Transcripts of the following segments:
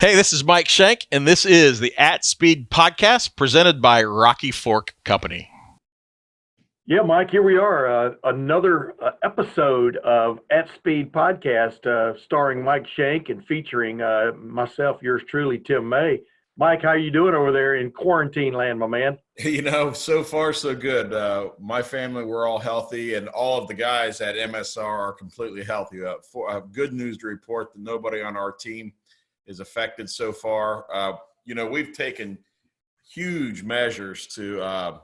Hey, this is Mike Shank, and this is the At Speed podcast presented by Rocky Fork Company. Yeah, Mike, here we are. Another episode of At Speed podcast starring Mike Shank and featuring myself, yours truly, Tim May. Mike, how you doing over there in quarantine land, my man? So far so good. My family, we're all healthy, and all of the guys at MSR are completely healthy. I have good news to report that nobody on our team is affected so far. We've taken huge measures to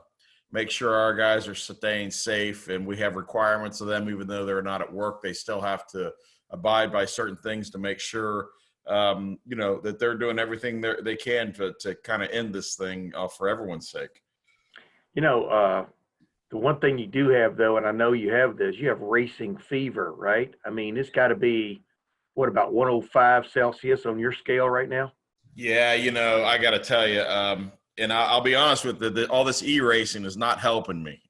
make sure our guys are staying safe, and we have requirements of them, even though they're not at work. They still have to abide by certain things to make sure that they're doing everything they can to kind of end this thing for everyone's sake. You know, the one thing you do have, though, and I know you have this, you have racing fever, right? I mean, it's got to be, what, about 105 Celsius on your scale right now? Yeah, I got to tell you, and I'll be honest with you, all this e-racing is not helping me.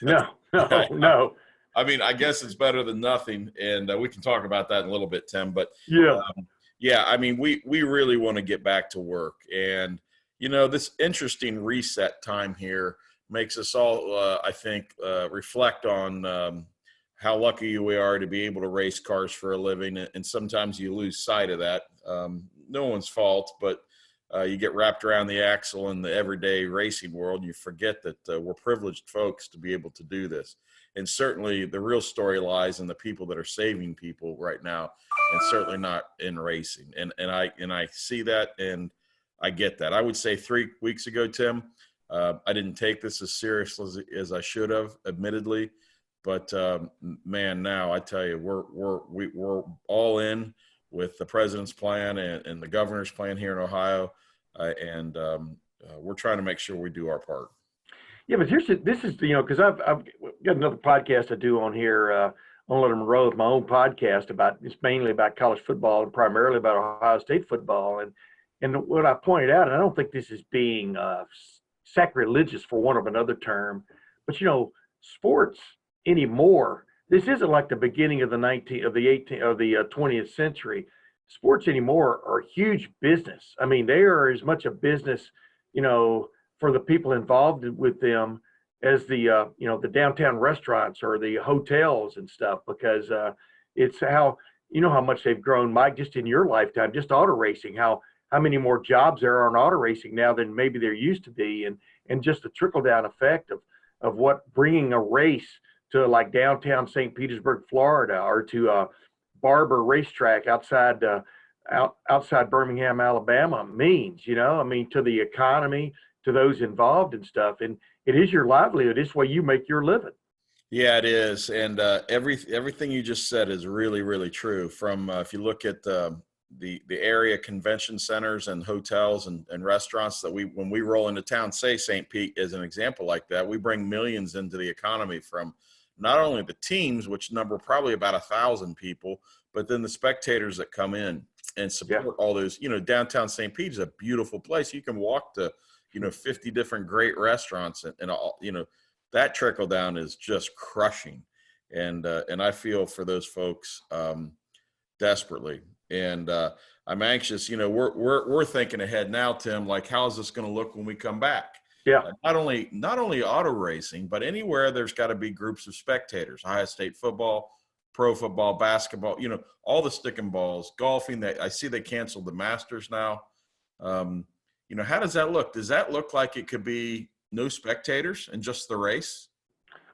No, no. I mean, I guess it's better than nothing, and we can talk about that in a little bit, Tim. But Yeah. yeah, I mean, we really want to get back to work, and this interesting reset time here makes us all, I think, reflect on how lucky we are to be able to race cars for a living, and sometimes you lose sight of that. No one's fault, but you get wrapped around the axle in the everyday racing world. You forget that we're privileged folks to be able to do this. And certainly the real story lies in the people that are saving people right now, and certainly not in racing. And I see that, and I get that. I would say 3 weeks ago, Tim, I didn't take this as serious as I should have, admittedly. But man, now I tell you, we're all in with the president's plan and the governor's plan here in Ohio, and we're trying to make sure we do our part. Yeah, but this is because I've got another podcast I do on here on Let 'em Roll, my own podcast it's mainly about college football and primarily about Ohio State football. And what I pointed out, and I don't think this is being sacrilegious for want of another term, but sports anymore. This isn't like the beginning of the 20th century. Sports anymore are huge business. I mean, they are as much a business, for the people involved with them as the downtown restaurants or the hotels and stuff, because it's how much they've grown, Mike, just in your lifetime, just auto racing, how many more jobs there are in auto racing now than maybe there used to be, and just the trickle down effect of what bringing a race to like downtown St. Petersburg, Florida, or to Barber Racetrack outside Birmingham, Alabama means, I mean, to the economy, to those involved and stuff. And it is your livelihood. It's where you make your living. Yeah, it is. And everything you just said is really, really true. From if you look at the area convention centers and hotels and restaurants that when we roll into town, say St. Pete is an example like that, we bring millions into the economy from not only the teams, which number probably about 1,000 people, but then the spectators that come in and support all those. Downtown St. Pete is a beautiful place. You can walk to 50 different great restaurants, and all, that trickle down is just crushing. And I feel for those folks desperately. And I'm anxious. We're thinking ahead now, Tim. Like, how is this going to look when we come back? Yeah. Not only auto racing, but anywhere there's got to be groups of spectators. Ohio State football, pro football, basketball. All the stick and balls, golfing. I see they canceled the Masters now. How does that look? Does that look like it could be no spectators and just the race?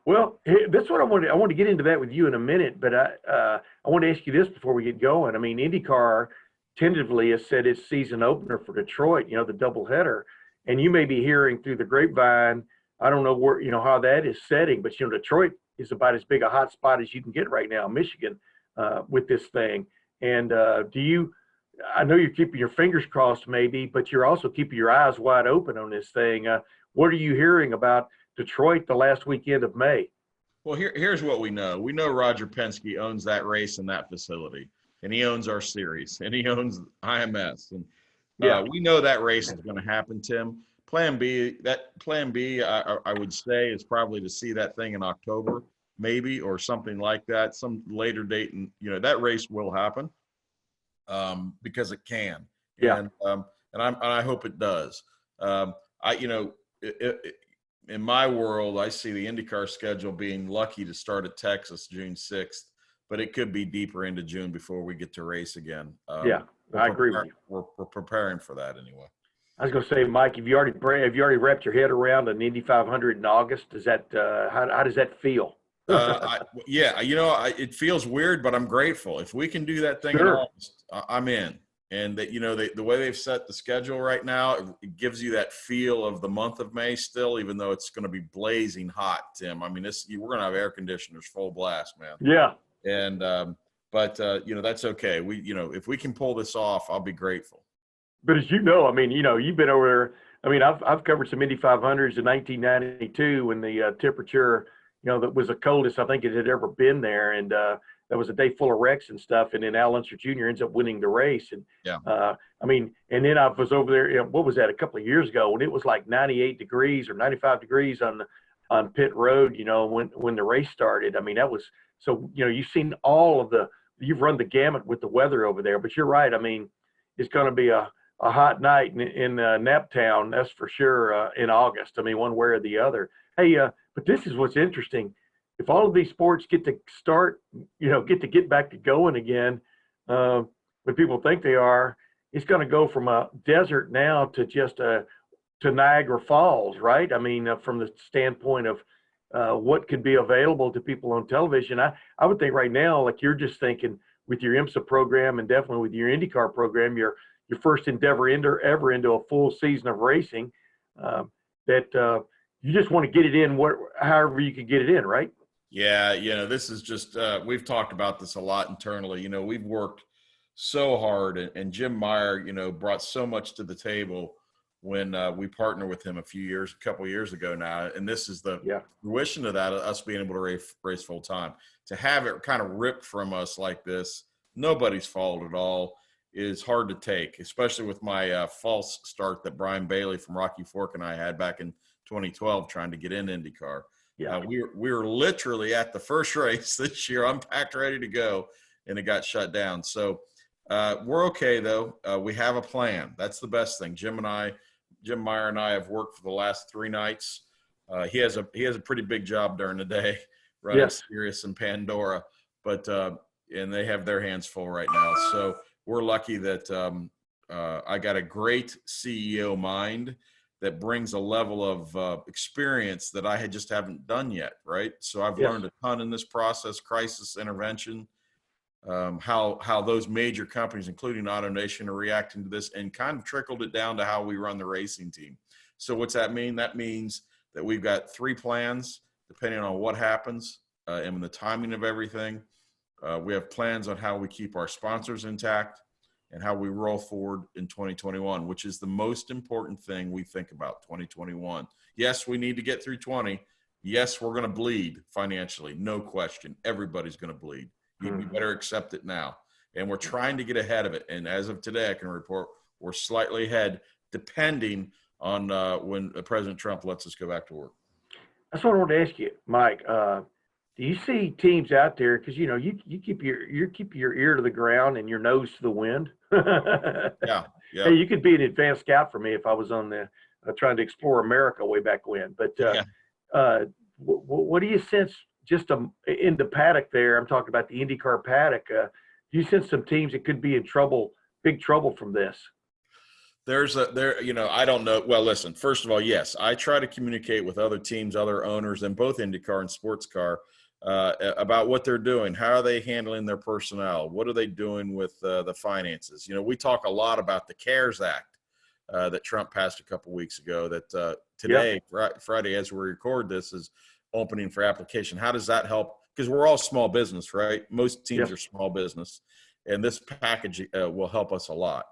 Well, that's what I want to get into that with you in a minute, but I want to ask you this before we get going. I mean, IndyCar tentatively has said its season opener for Detroit, the doubleheader, and you may be hearing through the grapevine. I don't know where, how that is setting, but Detroit is about as big a hot spot as you can get right now, Michigan, with this thing. And I know you're keeping your fingers crossed maybe, but you're also keeping your eyes wide open on this thing. What are you hearing about Detroit the last weekend of May? Well, here's what we know. We know Roger Penske owns that race and that facility, and he owns our series, and he owns IMS. And we know that race is going to happen, Tim. Plan B, I would say, is probably to see that thing in October, maybe, or something like that, some later date. And, that race will happen because it can. Yeah. And I hope it does. In my world, I see the IndyCar schedule being lucky to start at Texas June 6th, but it could be deeper into June before we get to race again. Yeah, I agree with you. We're preparing for that anyway. I was going to say, Mike, have you already wrapped your head around an Indy 500 in August? Does that how does that feel? It feels weird, but I'm grateful. If we can do that thing in August, I'm in. And that, the way they've set the schedule right now, it gives you that feel of the month of May still, even though it's going to be blazing hot, Tim. I mean, we're going to have air conditioners full blast, man. Yeah. And, but that's okay. If we can pull this off, I'll be grateful. But as you know, I mean, you've been over there. I mean, I've covered some Indy 500s in 1992 when the temperature, that was the coldest I think it had ever been there. And that was a day full of wrecks and stuff. And then Al Unser Jr. ends up winning the race. And and then I was over there, what was that, a couple of years ago when it was like 98 degrees or 95 degrees on pit road, when the race started. I mean, that was, so, you've seen you've run the gamut with the weather over there. But you're right. I mean, it's going to be a hot night in Naptown, that's for sure, in August. I mean, one way or the other. Hey, but this is what's interesting. If all of these sports get to start, get back to going again, when people think they are, it's going to go from a desert now to just to Niagara Falls, right? I mean, from the standpoint of what could be available to people on television. I would think right now, like you're just thinking with your IMSA program and definitely with your IndyCar program, your first endeavor ever into a full season of racing, that you just want to get it in however you can get it in, right? Yeah, this is just we've talked about this a lot internally. We've worked so hard, and Jim Meyer, brought so much to the table when we partnered with him a couple of years ago now, and this is the fruition of that, us being able to race full time. To have it kind of ripped from us like this, nobody's fault at all, is hard to take, especially with my false start that Brian Bailey from Rocky Fork and I had back in 2012 trying to get in IndyCar. Yeah, we were literally at the first race this year, unpacked, ready to go, and it got shut down. So we're okay though. We have a plan. That's the best thing. Jim Meyer and I have worked for the last 3 nights. He has a pretty big job during the day, running Sirius and Pandora, but and they have their hands full right now. So we're lucky that I got a great CEO mind that brings a level of experience that I just haven't done yet, right? So I've learned a ton in this process, crisis intervention, how those major companies, including AutoNation, are reacting to this, and kind of trickled it down to how we run the racing team. So what's that mean? That means that we've got 3 plans, depending on what happens and the timing of everything. We have plans on how we keep our sponsors intact and how we roll forward in 2021, which is the most important thing we think about, 2021. Yes, we need to get through 20. Yes, we're going to bleed financially. No question. Everybody's going to bleed. You better accept it now. And we're trying to get ahead of it. And as of today, I can report we're slightly ahead, depending on when President Trump lets us go back to work. That's what I wanted to ask you, Mike. Do you see teams out there, because you keep your ear to the ground and your nose to the wind? Yeah. Hey, you could be an advanced scout for me if I was on the trying to explore America way back when. But what do you sense just in the paddock there? I'm talking about the IndyCar paddock. Do you sense some teams that could be in big trouble from this? I don't know. Well, listen, first of all, yes, I try to communicate with other teams, other owners in both IndyCar and sports car about what they're doing. How are they handling their personnel? What are they doing with the finances? We talk a lot about the CARES Act that Trump passed a couple weeks ago that today, Friday, as we record this, is opening for application. How does that help? Because we're all small business, right? Most teams are small business, and this package will help us a lot.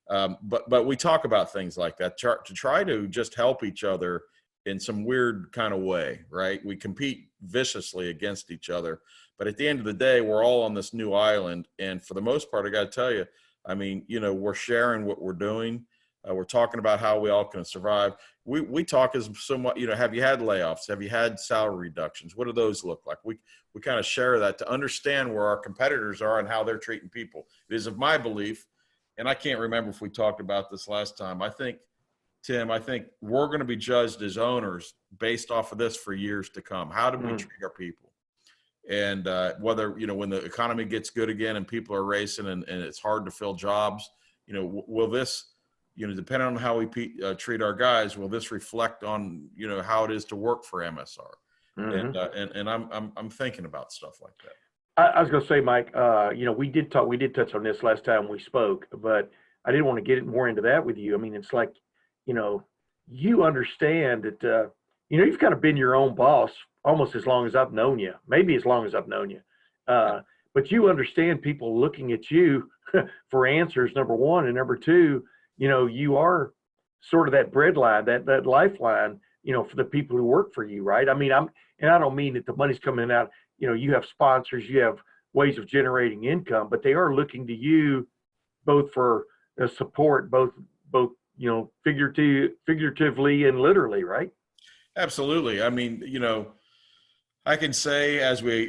But we talk about things like that to try to just help each other in some weird kind of way, right? We compete viciously against each other, but at the end of the day, we're all on this new island. And for the most part, I got to tell you, I mean, we're sharing what we're doing. We're talking about how we all can survive. We talk as somewhat, have you had layoffs? Have you had salary reductions? What do those look like? We kind of share that to understand where our competitors are and how they're treating people. It is of my belief and I can't remember if we talked about this last time. I think, Tim, we're going to be judged as owners based off of this for years to come. How do we treat our people? And whether, when the economy gets good again and people are racing and it's hard to fill jobs, will this, depending on how we treat our guys, will this reflect on, how it is to work for MSR? And I'm thinking about stuff like that. I was going to say, Mike, we did touch on this last time we spoke, but I didn't want to get more into that with you. I mean, it's like, you understand that, you've kind of been your own boss almost as long as I've known you, maybe as long as I've known you. But you understand people looking at you for answers, number one, and number two, you are sort of that breadline, that lifeline, for the people who work for you, right? I mean, I don't mean that the money's coming out, you have sponsors, you have ways of generating income, but they are looking to you both for support, both figuratively and literally, right? Absolutely. I mean, I can say as we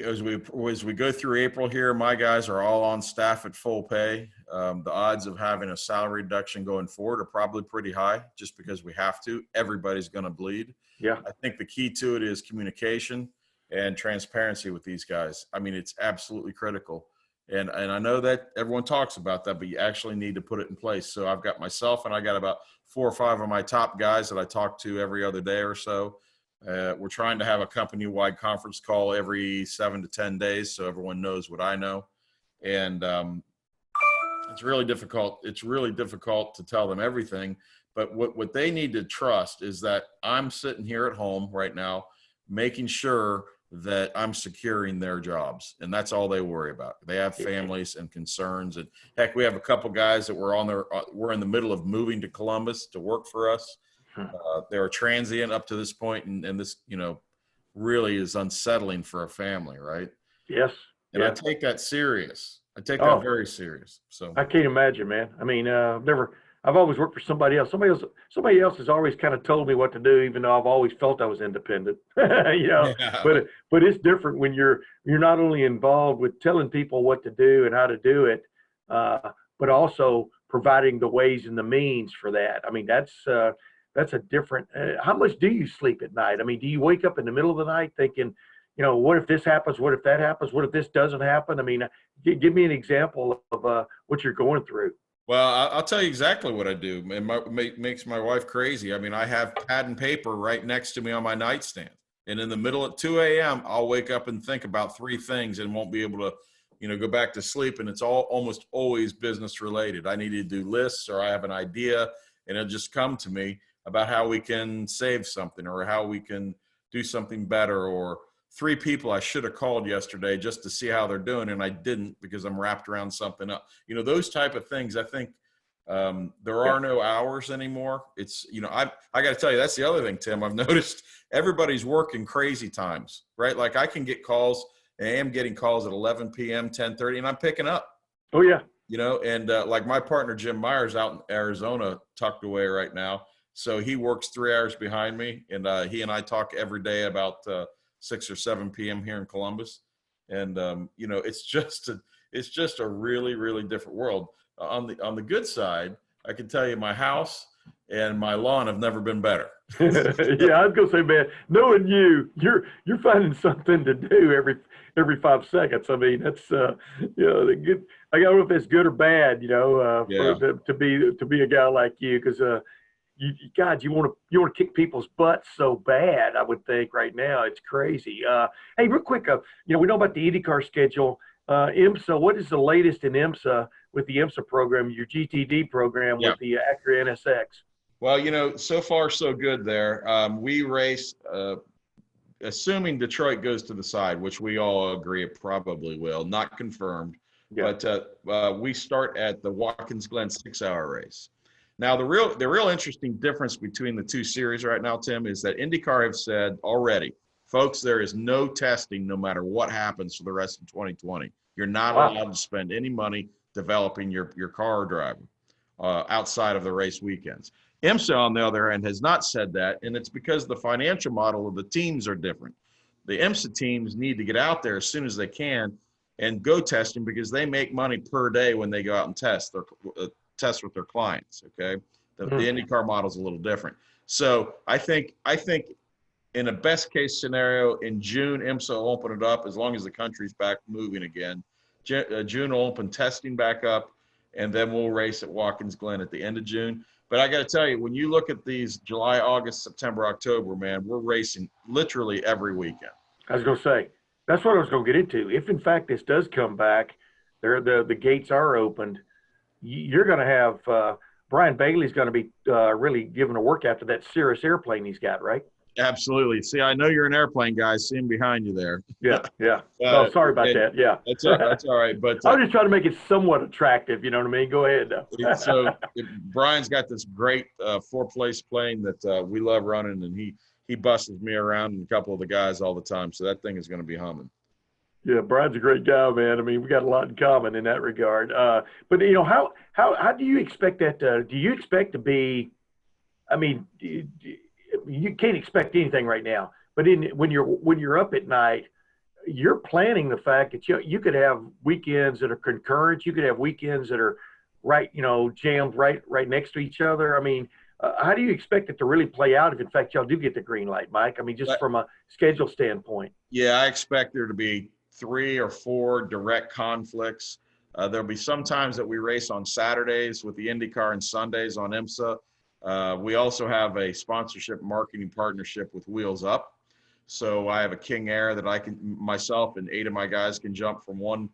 go through April here, my guys are all on staff at full pay. The odds of having a salary reduction going forward are probably pretty high, just because we have to. Everybody's going to bleed. Yeah. I think the key to it is communication and transparency with these guys. I mean, it's absolutely critical. And I know that everyone talks about that, but you actually need to put it in place. So I've got myself and I got about 4 or 5 of my top guys that I talk to every other day or so. We're trying to have a company-wide conference call every 7 to 10 days so everyone knows what I know. And it's really difficult. It's really difficult to tell them everything. But what they need to trust is that I'm sitting here at home right now making sure that I'm securing their jobs. And that's all they worry about. They have families and concerns. And heck, we have a couple guys that we're in the middle of moving to Columbus to work for us. They were transient up to this point, and this, really is unsettling for a family, right? Yes. And I take that serious. I take that very serious. So I can't imagine, man. I mean, I've always worked for somebody else. Somebody else has always kind of told me what to do, even though I've always felt I was independent. Yeah. But it's different when you're not only involved with telling people what to do and how to do it, but also providing the ways and the means for that. I mean, that's a different. How much do you sleep at night? I mean, do you wake up in the middle of the night thinking, what if this happens? What if that happens? What if this doesn't happen? I mean, give me an example of what you're going through. Well, I'll tell you exactly what I do. It makes my wife crazy. I mean, I have pad and paper right next to me on my nightstand. And in the middle at 2 a.m., I'll wake up and think about 3 things and won't be able to, go back to sleep. And it's almost always business related. I need to do lists, or I have an idea, and it'll just come to me about how we can save something or how we can do something better, or 3 people I should have called yesterday just to see how they're doing, and I didn't because I'm wrapped around something else. Those type of things. I think there are no hours anymore. It's, I got to tell you, that's the other thing, Tim. I've noticed everybody's working crazy times, right? Like I can get calls, and I am getting calls at 11 p.m., 10:30, and I'm picking up. Oh, yeah. And like my partner, Jim Meyer's out in Arizona, tucked away right now. So he works 3 hours behind me, and he and I talk every day about 6 or 7 p.m. here in Columbus. And, it's just a really, really different world. On the good side, I can tell you my house and my lawn have never been better. Yeah, I was gonna say, man, knowing you're finding something to do every 5 seconds. I mean, that's the good. I don't know if that's good or bad, to be a guy like you, because you want to kick people's butts so bad. I would think right now it's crazy. Hey, real quick, we know about the IndyCar schedule. IMSA, what is the latest in IMSA with the IMSA program, your GTD program with the Acura NSX? Well, so far so good there. We race, assuming Detroit goes to the side, which we all agree it probably will, not confirmed. Yeah. But we start at the Watkins Glen 6-hour race. Now, the real interesting difference between the 2 series right now, Tim, is that IndyCar have said already, folks, there is no testing no matter what happens for the rest of 2020. You're not allowed to spend any money developing your car driver outside of the race weekends. IMSA, on the other hand, has not said that, and it's because the financial model of the teams are different. The IMSA teams need to get out there as soon as they can and go testing, because they make money per day when they go out and test. test with their clients. Okay, the IndyCar model is a little different. So I think in a best case scenario, in June, IMSA will open it up as long as the country's back moving again. June will open testing back up, and then we'll race at Watkins Glen at the end of June. But I got to tell you, when you look at these July, August, September, October, man, we're racing literally every weekend. I was going to say, that's what I was going to get into. If, in fact, this does come back, the gates are opened, you're going to have Brian Bailey's going to be really giving a work after that Cirrus airplane he's got, right? Absolutely. See, I know you're an airplane guy. See him behind you there. Yeah. Oh, sorry about that. Yeah. That's all right. But I was just trying to make it somewhat attractive. You know what I mean? Go ahead. So Brian's got this great 4-place plane that we love running, and he busts me around and a couple of the guys all the time. So that thing is going to be humming. Yeah, Brian's a great guy, man. I mean, we got a lot in common in that regard. But you know, how do you expect that? Do you expect to be? I mean, you can't expect anything right now. But when you're up at night, you're planning the fact that you could have weekends that are concurrent. You could have weekends that are jammed right next to each other. I mean, how do you expect it to really play out if, in fact, y'all do get the green light, Mike? I mean, just from a schedule standpoint. Yeah, I expect there to be 3 or 4 direct conflicts. There'll be some times that we race on Saturdays with the IndyCar and Sundays on IMSA. We also have a sponsorship marketing partnership with Wheels Up. So I have a King Air that myself and 8 of my guys can jump from one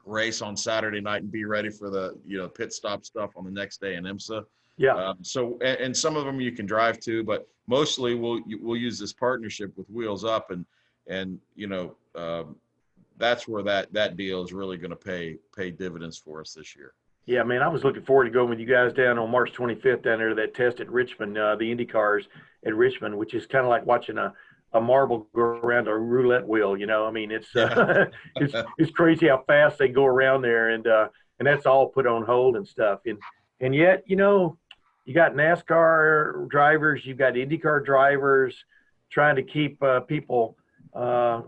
race on Saturday night and be ready for the pit stop stuff on the next day in IMSA. Yeah. So and some of them you can drive to, but mostly we'll use this partnership with Wheels Up, and that's where that deal is really going to pay dividends for us this year. Yeah, man, I was looking forward to going with you guys down on March 25th down there to that test at Richmond, the Indy cars at Richmond, which is kind of like watching a marble go around a roulette wheel. I mean, it's it's crazy how fast they go around there, and that's all put on hold and stuff. And yet, you got NASCAR drivers, you've got IndyCar drivers trying to keep people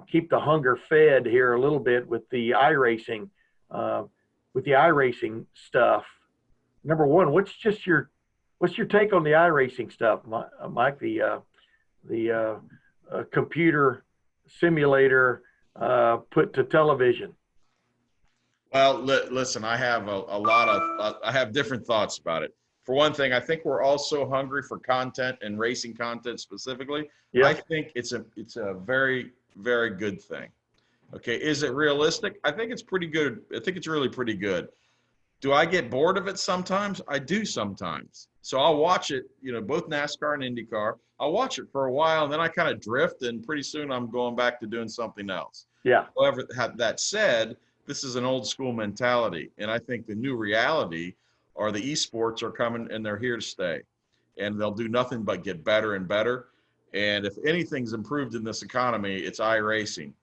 keep the hunger fed here a little bit with the iRacing. With the iRacing stuff. Number one, what's your take on the iRacing stuff, Mike? The computer simulator put to television. Well, listen, I have I have different thoughts about it. For one thing, I think we're all so hungry for content and racing content specifically. Yeah. I think it's a very, very good thing. Okay, is it realistic? I think it's pretty good. I think it's really pretty good. Do I get bored of it sometimes? I do sometimes. So I'll watch it, both NASCAR and IndyCar. I'll watch it for a while, and then I kind of drift, and pretty soon I'm going back to doing something else. Yeah. However, that said, this is an old school mentality, and I think the new reality are the esports are coming, and they're here to stay. And they'll do nothing but get better and better. And if anything's improved in this economy, it's iRacing.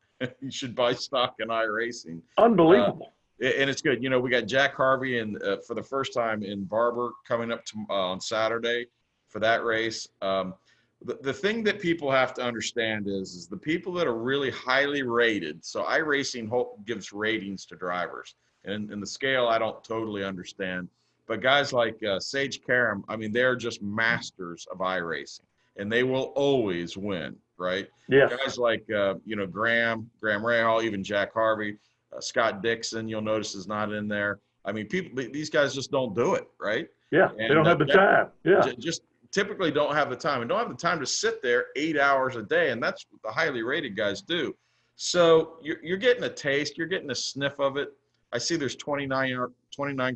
You should buy stock in iRacing. Unbelievable. And it's good. We got Jack Harvey and for the first time in Barber coming up on Saturday for that race. The thing that people have to understand is the people that are really highly rated. So iRacing gives ratings to drivers, and the scale I don't totally understand. But guys like Sage Karam, I mean, they're just masters of iRacing, and they will always win. Right? Yeah. Guys like Graham Rahal, even Jack Harvey, Scott Dixon, you'll notice is not in there. I mean, these guys just don't do it, right? Yeah, and they don't have the time. Yeah, just typically don't have the time, and don't have the time to sit there 8 hours a day, and that's what the highly rated guys do. So you're getting a taste, you're getting a sniff of it. I see there's 29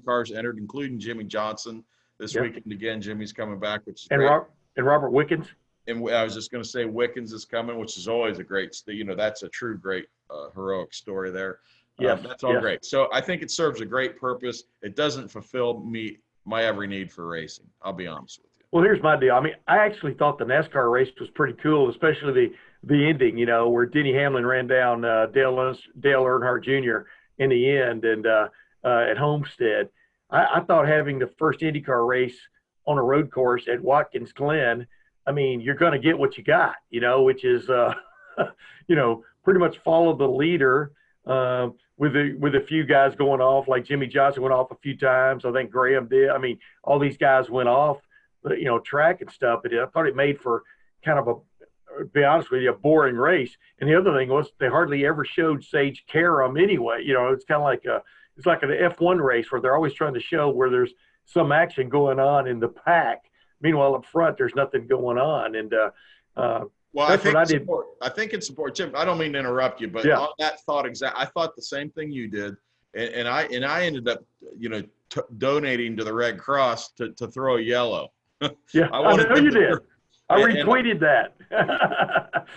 cars entered, including Jimmy Johnson this weekend. Again, Jimmy's coming back, which is great. And Robert Wickens. And I was just going to say Wickens is coming, which is always a great, that's a true great heroic story there. Yes, that's all great. So I think it serves a great purpose. It doesn't fulfill my every need for racing. I'll be honest with you. Well, here's my deal. I mean, I actually thought the NASCAR race was pretty cool, especially the ending, where Denny Hamlin ran down Dale Earnhardt Jr. in the end and at Homestead. I thought having the first IndyCar race on a road course at Watkins Glen, I mean, you're going to get what you got, which is, pretty much follow the leader with a few guys going off, like Jimmy Johnson went off a few times. I think Graham did. I mean, all these guys went off, track and stuff. But I thought it made for kind of to be honest with you, a boring race. And the other thing was they hardly ever showed Sage Karam anyway. It's kind of like it's like an F1 race where they're always trying to show where there's some action going on in the pack. Meanwhile, up front, there's nothing going on. And well, that's what I did. I think it's support, Jim. I don't mean to interrupt you, but on that thought, I thought the same thing you did, and I ended up, donating to the Red Cross to throw a yellow. Yeah, I know you did. I retweeted that.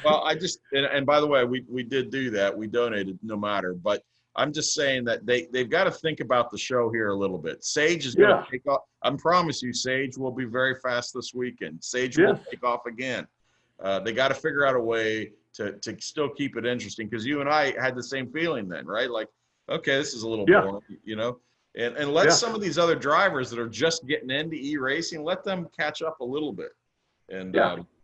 Well, and by the way, we did do that. We donated no matter, but I'm just saying that they've got to think about the show here a little bit. Sage is going to take off. I promise you, Sage will be very fast this weekend. Sage will take off again. They got to figure out a way to still keep it interesting, because you and I had the same feeling then, right? Like, okay, this is a little boring, and let some of these other drivers that are just getting into e-racing, let them catch up a little bit. And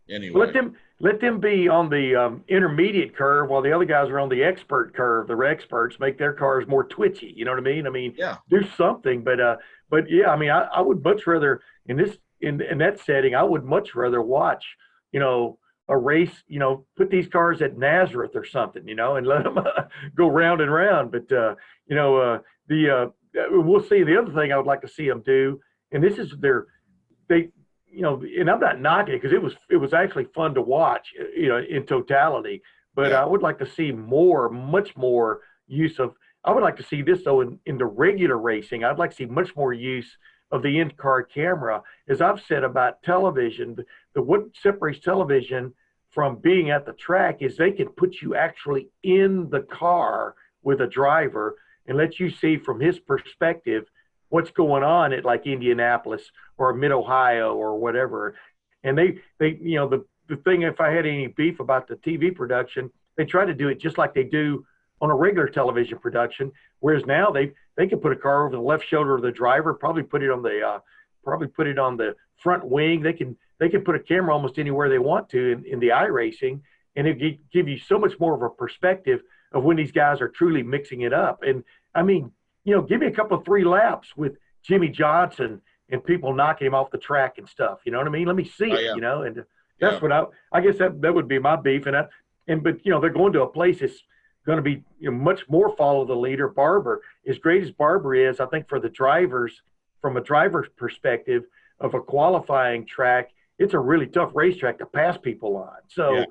anyway, let them be on the intermediate curve while the other guys are on the expert curve. The experts make their cars more twitchy. You know what I mean? I mean, do something. But yeah, I mean, I would much rather in that setting, I would much rather watch, a race, put these cars at Nazareth or something, and let them go round and round. But we'll see. The other thing I would like to see them do, and this is and I'm not knocking it because it was actually fun to watch, in totality. But I would like to see much more use of. I would like to see this though in the regular racing. I'd like to see much more use of the in-car camera. As I've said about television, what separates television from being at the track is they can put you actually in the car with a driver and let you see from his perspective what's going on at like Indianapolis or Mid-Ohio or whatever. And they the thing, if I had any beef about the TV production, they try to do it just like they do on a regular television production, whereas now they can put a car over the left shoulder of the driver, probably put it on the front wing. They can put a camera almost anywhere they want to in the iRacing, and it give you so much more of a perspective of when these guys are truly mixing it up. And I mean, give me a couple of 3 laps with Jimmy Johnson and people knocking him off the track and stuff. You know what I mean? Let me see it. And that's what I guess that would be my beef. But they're going to a place that's going to be much more follow the leader. Barber, as great as Barber is, I think for the drivers, from a driver's perspective of a qualifying track, it's a really tough racetrack to pass people on. So,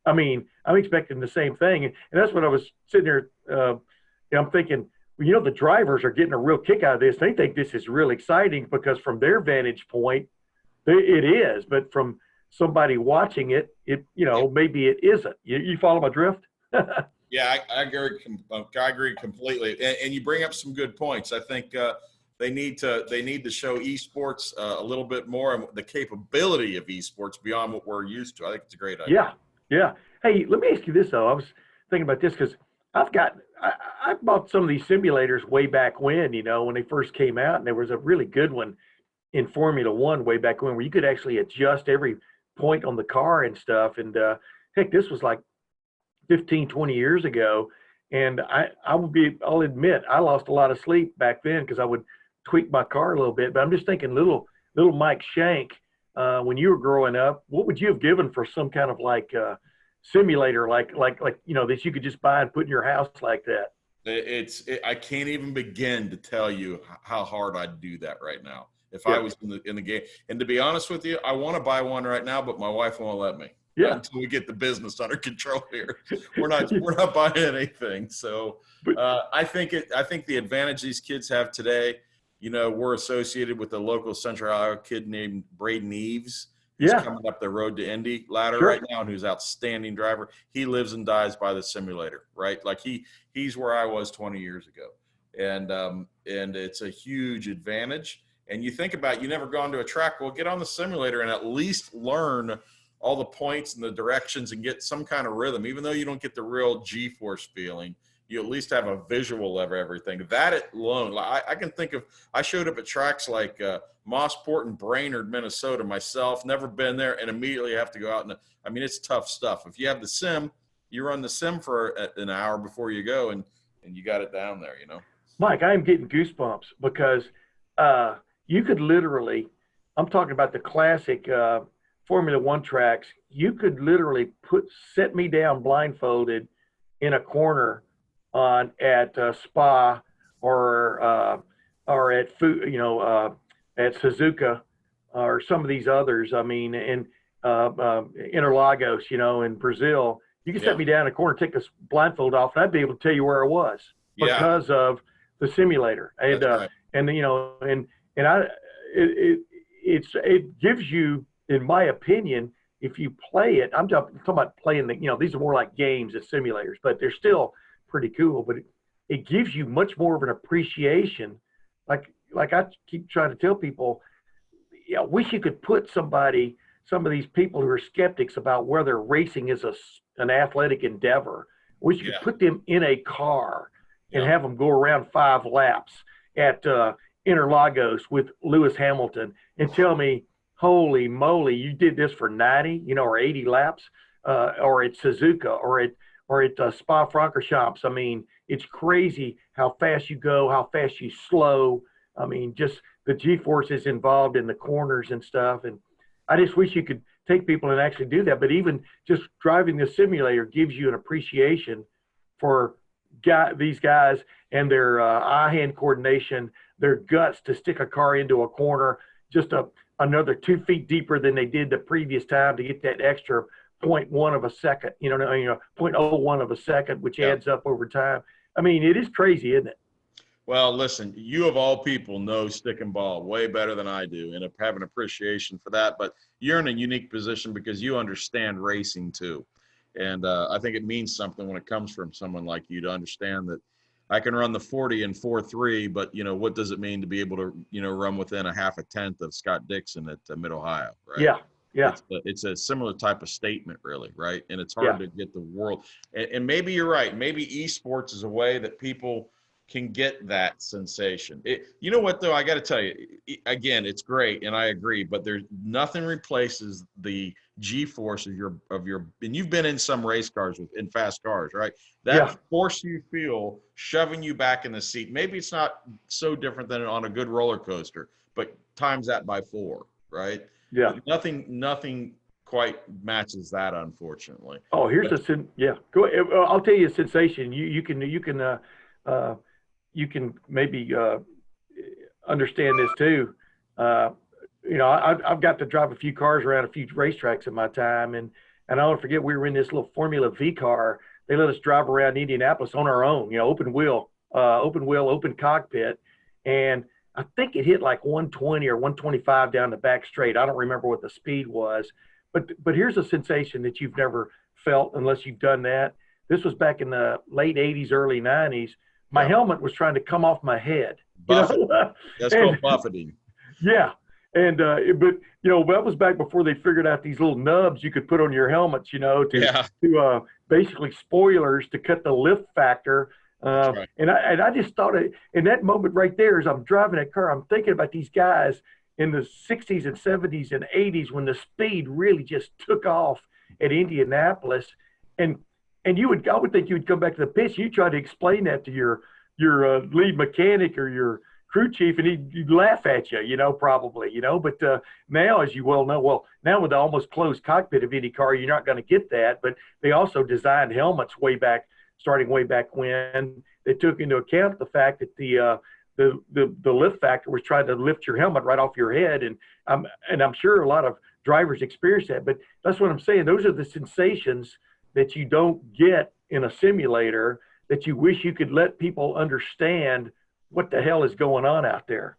I mean, I'm expecting the same thing. And that's what I was sitting there, I'm thinking, the drivers are getting a real kick out of this. They think this is really exciting because from their vantage point, it is. But from somebody watching it, maybe it isn't. You follow my drift? Yeah, I agree completely. And you bring up some good points. I think they need to show esports a little bit more, and the capability of esports beyond what we're used to. I think it's a great idea. Yeah. Hey, let me ask you this though. I was thinking about this because I bought some of these simulators way back when they first came out, and there was a really good one in Formula One way back when where you could actually adjust every point on the car and stuff. And heck, this was like 15, 20 years ago. And I'll admit, I lost a lot of sleep back then because I would tweak my car a little bit. But I'm just thinking little Mike Shank, when you were growing up, what would you have given for some kind of like simulator, like that you could just buy and put in your house like that? I can't even begin to tell you how hard I'd do that right now if I was in the game. And to be honest with you, I want to buy one right now, but my wife won't let me. Until we get the business under control here, we're not buying anything. So I think the advantage these kids have today, we're associated with a local Central Iowa kid named Braden Eves. He's coming up the road to Indy ladder right now, and who's an outstanding driver. He lives and dies by the simulator, right? Like he's where I was 20 years ago, and it's a huge advantage. And you think about, you never gone to a track, well, get on the simulator and at least learn all the points and the directions and get some kind of rhythm. Even though you don't get the real G-force feeling, you at least have a visual of everything. That alone, I can think of, I showed up at tracks like Mossport and Brainerd, Minnesota myself, never been there, and immediately have to go out. And it's tough stuff. If you have the sim, you run the sim for an hour before you go, and and you got it down there, you know. Mike, I am getting goosebumps because you could literally, I'm talking about the classic Formula One tracks, you could literally set me down blindfolded in a corner at Spa or at at Suzuka or some of these others. I mean, in Interlagos, in Brazil, you could set me down in a corner, take a blindfold off, and I'd be able to tell you where I was because of the simulator. And That's right. it gives you, in my opinion, if you play it, I'm talking about playing these are more like games and simulators, but they're still pretty cool. But it gives you much more of an appreciation. Like I keep trying to tell people, I wish you could put some of these people who are skeptics about whether racing is an athletic endeavor. We should put them in a car and have them go around 5 laps at Interlagos with Lewis Hamilton and tell me, holy moly, you did this for 90, or 80 laps, or at Suzuka or at Spa-Francorchamps. I mean, it's crazy how fast you go, how fast you slow. I mean, just the G-forces involved in the corners and stuff. And I just wish you could take people and actually do that. But even just driving the simulator gives you an appreciation for these guys and their eye-hand coordination, their guts to stick a car into a corner just another 2 feet deeper than they did the previous time to get that extra 0.1 of a second, 0.01 of a second, which adds up over time. I mean, it is crazy, isn't it? Well, listen, you of all people know stick and ball way better than I do and have an appreciation for that. But you're in a unique position because you understand racing too. And I think it means something when it comes from someone like you to understand that I can run the 40 in 4.3, but, what does it mean to be able to, run within a half a tenth of Scott Dixon at Mid-Ohio, right? Yeah. It's a similar type of statement, really, right? And it's hard to get the world. And maybe you're right. Maybe esports is a way that people can get that sensation. You know what, though? I got to tell you, again, it's great, and I agree, but there's nothing replaces the G-force of your, and you've been in some race cars in fast cars, right? That force you feel shoving you back in the seat. Maybe it's not so different than on a good roller coaster, but times that by 4, right? Yeah. Nothing quite matches that, unfortunately. Oh, here's Go ahead. I'll tell you a sensation. You can maybe understand this too. I've got to drive a few cars around a few racetracks in my time, and I don't forget we were in this little Formula V car. They let us drive around Indianapolis on our own, open wheel, open cockpit, and I think it hit like 120 or 125 down the back straight. I don't remember what the speed was, but here's a sensation that you've never felt unless you've done that. This was back in the late 80s, early 90s. My helmet was trying to come off my head. That's called buffeting. Yeah. And, but that was back before they figured out these little nubs you could put on your helmets, to basically spoilers to cut the lift factor. Right. And I just thought in that moment right there, as I'm driving that car, I'm thinking about these guys in the 60s and 70s and 80s when the speed really just took off at Indianapolis. And I would think you would come back to the pits. You try to explain that to your lead mechanic or your crew chief, and he'd laugh at you, probably, But now, as you well know, now with the almost closed cockpit of IndyCar, you're not going to get that. But they also designed helmets starting way back when they took into account the fact that the lift factor was trying to lift your helmet right off your head, and I'm sure a lot of drivers experience that. But that's what I'm saying. Those are the sensations that you don't get in a simulator that you wish you could let people understand what the hell is going on out there.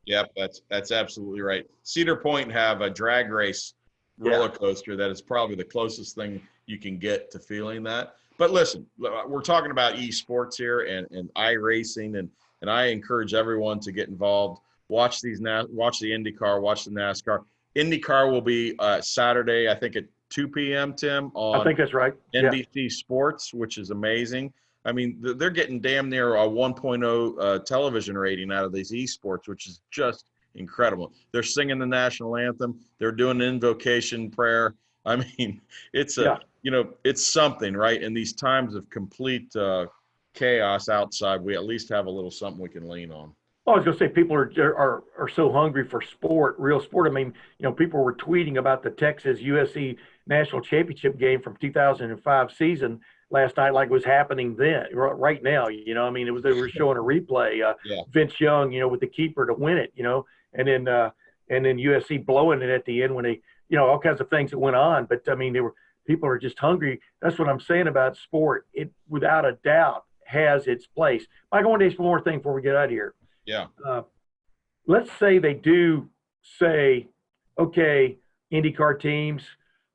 Yep, that's absolutely right. Cedar Point have a drag race roller coaster that is probably the closest thing you can get to feeling that. But listen, we're talking about esports here and iRacing, and I encourage everyone to get involved. Watch the IndyCar, watch the NASCAR. IndyCar will be Saturday, I think at 2 p.m., Tim, on I think that's right. NBC Sports, which is amazing. I mean, they're getting damn near a 1.0 television rating out of these esports, which is just incredible. They're singing the national anthem. They're doing an invocation prayer. I mean, it's it's something, right? In these times of complete chaos outside, we at least have a little something we can lean on. I was going to say people are so hungry for sport, real sport. I mean, people were tweeting about the Texas USC national championship game from 2005 season last night, like it was happening then, right now. I mean, they were showing a replay. Yeah. Vince Young, with the keeper to win it. And then USC blowing it at the end when they, all kinds of things that went on. But I mean, people are just hungry. That's what I'm saying about sport. It without a doubt has its place. Mike, I want to ask one more thing before we get out of here. Yeah. Let's say they do say, okay, IndyCar teams,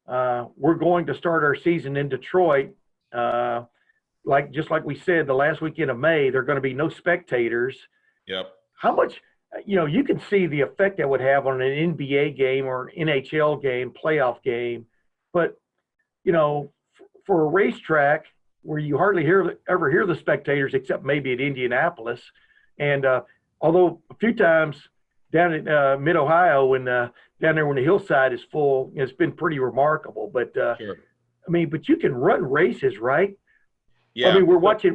we're going to start our season in Detroit. Just like we said, the last weekend of May, there are going to be no spectators. Yep. How much, you can see the effect that would have on an NBA game or an NHL game, playoff game. But, for a racetrack where you hardly ever hear the spectators, except maybe at Indianapolis. And although a few times down in mid-Ohio, when down there when the hillside is full, it's been pretty remarkable. But Sure. I mean, but you can run races, right? Yeah. I mean, we're watching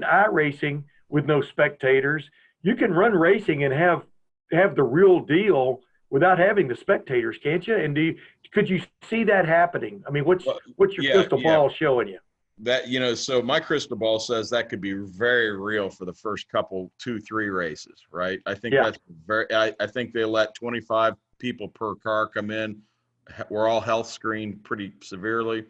iRacing with no spectators. You can run racing and have the real deal without having the spectators, can't you? And could you see that happening? I mean, what's your crystal ball showing you? That, so my crystal ball says that could be very real for the first couple, 2-3 races, right? I think that's I think they let 25 people per car come in. We're all health screened pretty severely,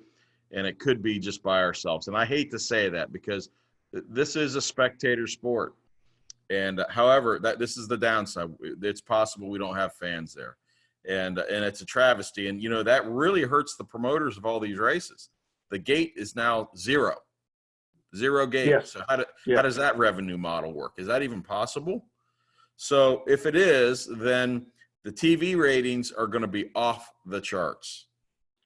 and it could be just by ourselves. And I hate to say that because this is a spectator sport. And however, this is the downside. It's possible we don't have fans there. And it's a travesty. And, that really hurts the promoters of all these races. The gate is now zero gate. Yes. So how does that revenue model work? Is that even possible? So if it is, then the TV ratings are going to be off the charts.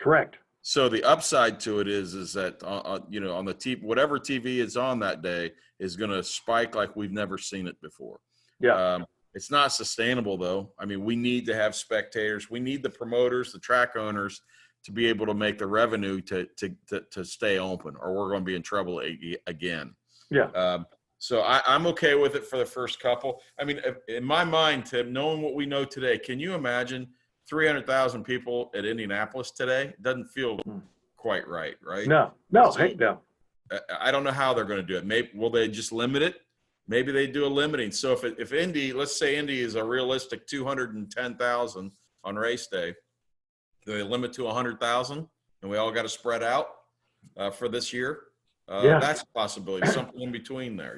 Correct. So the upside to it is that on the TV, whatever TV is on that day is going to spike like we've never seen it before. Yeah. It's not sustainable though. I mean, we need to have spectators. We need the promoters, the track owners, to be able to make the revenue to stay open, or we're going to be in trouble again. Yeah. So I'm okay with it for the first couple. I mean, in my mind, Tim, knowing what we know today, can you imagine 300,000 people at Indianapolis today? It doesn't feel quite right? No, heck no. I don't know how they're going to do it. Maybe will they just limit it? Maybe they do a limiting. So if Indy, let's say Indy is a realistic 210,000 on race day, do they limit to 100,000 and we all got to spread out for this year? That's a possibility. Something in between there,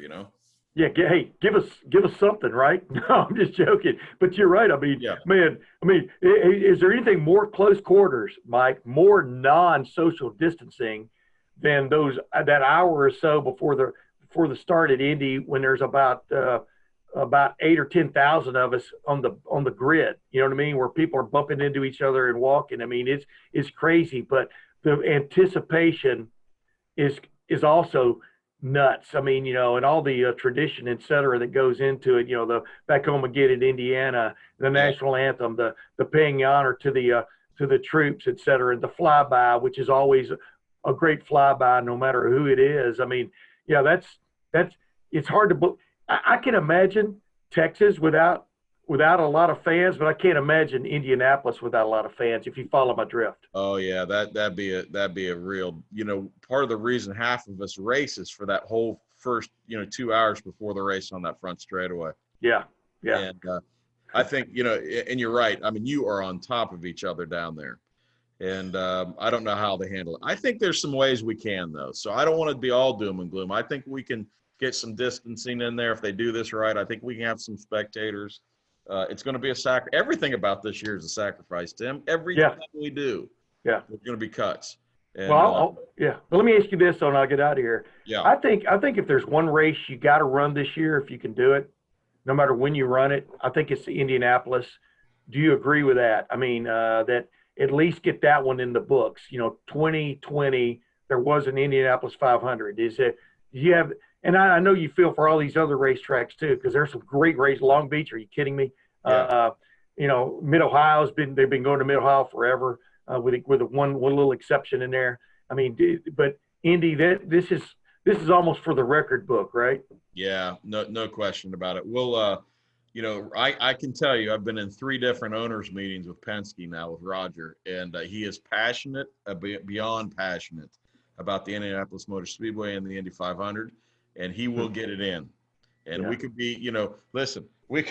Yeah. Hey, give us something, right? No, I'm just joking. But you're right. I mean, man. I mean, is there anything more close quarters, Mike? More non-social distancing than that hour or so before the start at Indy, when there's about 8 or 10,000 of us on the grid. You know what I mean? Where people are bumping into each other and walking. I mean, it's crazy. But the anticipation is also nuts. I mean, and all the tradition, et cetera, that goes into it, the Back Home Again in Indiana, the national anthem, the paying honor to the troops, et cetera, and the flyby, which is always a great flyby, no matter who it is. I mean, that's it's hard to I can imagine Texas without a lot of fans, but I can't imagine Indianapolis without a lot of fans, if you follow my drift. Oh yeah, that'd be a real, part of the reason half of us race is for that whole first, 2 hours before the race on that front straightaway. Yeah. And I think, and you're right. I mean, you are on top of each other down there. And I don't know how they handle it. I think there's some ways we can, though. So I don't want to be all doom and gloom. I think we can get some distancing in there if they do this right. I think we can have some spectators. It's going to be a everything about this year is a sacrifice, Tim. Everything we do, there's going to be cuts. And, well, let me ask you this, and I'll get out of here. Yeah. I think if there's one race you got to run this year, if you can do it, no matter when you run it, I think it's the Indianapolis. Do you agree with that? I mean, that at least get that one in the books. 2020, there was an Indianapolis 500. You have, and I know you feel for all these other racetracks too, because there's some great races. Long Beach, are you kidding me? Yeah. Mid-Ohio's they've been going to Mid-Ohio forever, with one little exception in there. I mean, but Indy, this this is almost for the record book, right? Yeah, no question about it. We'll, you know, I can tell you, I've been in 3 different owners meetings with Penske now with Roger, and he is passionate, beyond passionate about the Indianapolis Motor Speedway and the Indy 500, and he will get it in. And we could be, you know, listen, we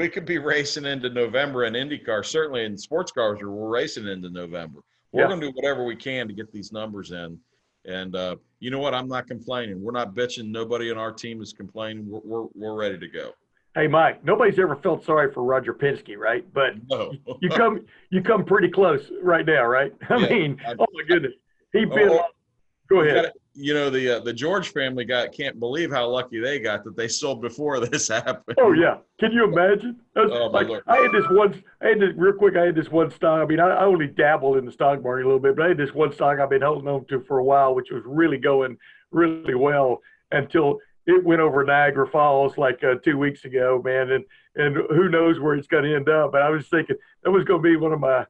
could be racing into November in IndyCar, certainly in sports cars, we're racing into November. We're going to do whatever we can to get these numbers in. And you know what? I'm not complaining. We're not bitching. Nobody on our team is complaining. We're ready to go. Hey, Mike, nobody's ever felt sorry for Roger Penske, right? But No. you come pretty close right now, right? I mean, oh my goodness, Go ahead. You know, the George family can't believe how lucky they got that they sold before this happened. Oh yeah, can you imagine? Oh, my Lord. I had this one stock. I mean, I only dabble in the stock market a little bit, but I had this one stock I've been holding on to for a while, which was really going really well until it went over Niagara Falls like 2 weeks ago, man. And who knows where it's going to end up? But I was thinking that was going to be one of my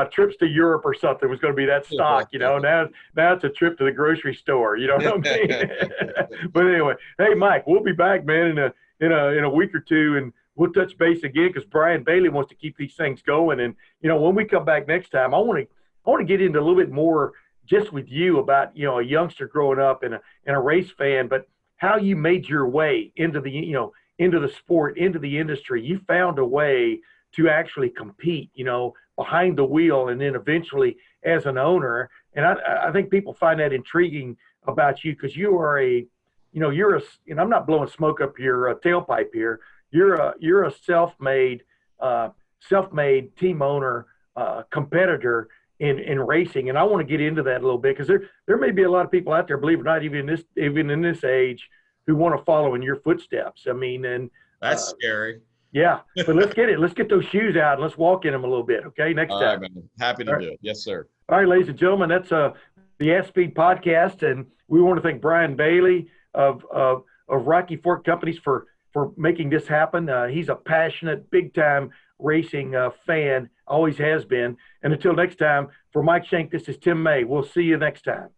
trips to Europe or something was going to be that stock, you know. Now it's a trip to the grocery store, you know what I mean? But anyway, hey Mike, we'll be back, man, in a week or two, and we'll touch base again because Brian Bailey wants to keep these things going. And you know, when we come back next time, I want to get into a little bit more just with you about, you know, a youngster growing up and a race fan, but how you made your way into the sport, into the industry. You found a way to actually compete, you know, behind the wheel, and then eventually as an owner. And I think people find that intriguing about you because you are and I'm not blowing smoke up your tailpipe here. You're a self-made team owner, competitor in racing. And I want to get into that a little bit because there may be a lot of people out there, believe it or not, even in this age, who want to follow in your footsteps. I mean, and that's scary. Yeah, but let's get those shoes out and let's walk in them a little bit, okay? Next time. All right, man. Happy to do it. Yes, sir. All right, ladies and gentlemen, that's the At Speed podcast, and we want to thank Brian Bailey of Rocky Fork Companies for making this happen. He's a passionate, big-time racing fan, always has been. And until next time, for Mike Shank, this is Tim May. We'll see you next time.